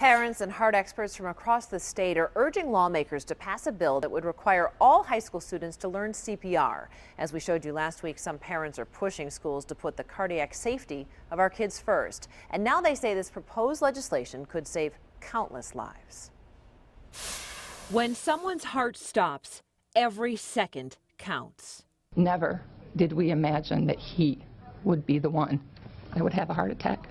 Parents and heart experts from across the state are urging lawmakers to pass a bill that would require all high school students to learn CPR. As we showed you last week, some parents are pushing schools to put the cardiac safety of our kids first. And now they say this proposed legislation could save countless lives. When someone's heart stops, every second counts. Never did we imagine that he would be the one that would have a heart attack.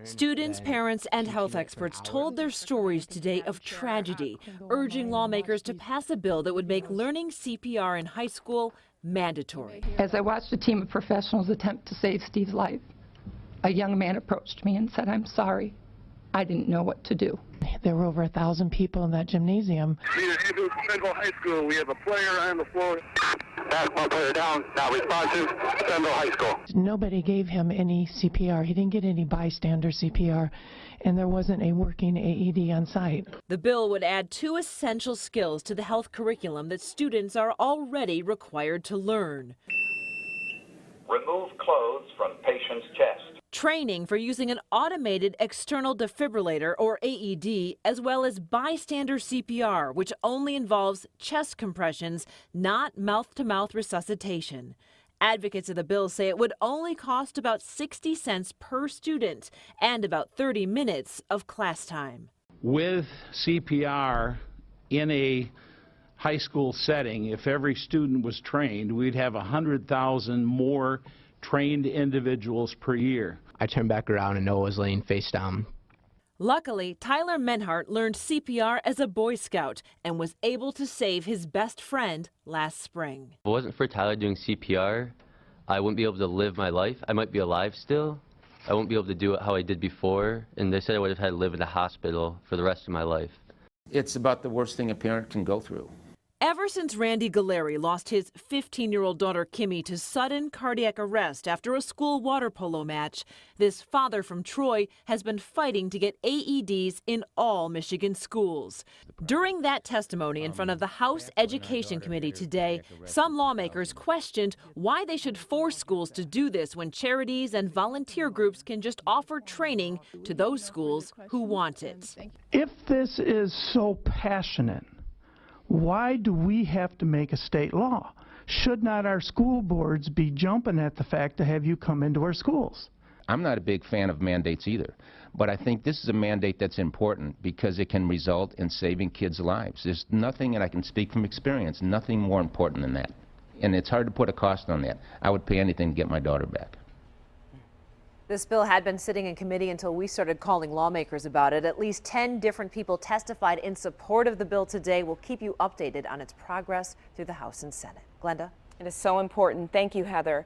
Students, parents, and health experts told their stories today of tragedy, urging lawmakers to pass a bill that would make learning CPR in high school mandatory. As I watched a team of professionals attempt to save Steve's life, a young man approached me and said, "I'm sorry, I didn't know what to do." There were over 1,000 people in that gymnasium. Central High School, we have a player on the floor. Basketball player down, not responsive, Central High School. Nobody gave him any CPR. He didn't get any bystander CPR, and there wasn't a working AED on site. The bill would add 2 essential skills to the health curriculum that students are already required to learn. Remove clothes from patient's chest. Training for using an automated external defibrillator, or AED, as well as bystander CPR, which only involves chest compressions, not mouth-to-mouth resuscitation. Advocates of the bill say it would only cost about 60 cents per student and about 30 minutes of class time. With CPR in a high school setting, if every student was trained, we'd have 100,000 more trained individuals per year. I turned back around and Noah was laying face down. Luckily, Tyler Menhart learned CPR as a Boy Scout and was able to save his best friend last spring. If it wasn't for Tyler doing CPR, I wouldn't be able to live my life. I might be alive still. I won't be able to do it how I did before, and they said I would have had to live in a hospital for the rest of my life. It's about the worst thing a parent can go through. Ever since Randy Galleri lost his 15-year-old daughter Kimmy to sudden cardiac arrest after a school water polo match, this father from Troy has been fighting to get AEDs in all Michigan schools. During that testimony in front of the House Education Committee today, some lawmakers questioned why they should force schools to do this when charities and volunteer groups can just offer training to those schools who want it. If this is so passionate, why do we have to make a state law? Should not our school boards be jumping at the fact to have you come into our schools? I'm not a big fan of mandates either, but I think this is a mandate that's important because it can result in saving kids' lives. There's nothing, and I can speak from experience, nothing more important than that. And it's hard to put a cost on that. I would pay anything to get my daughter back. This bill had been sitting in committee until we started calling lawmakers about it. At least 10 different people testified in support of the bill today. We'll keep you updated on its progress through the House and Senate. Glenda? It is so important. Thank you, Heather.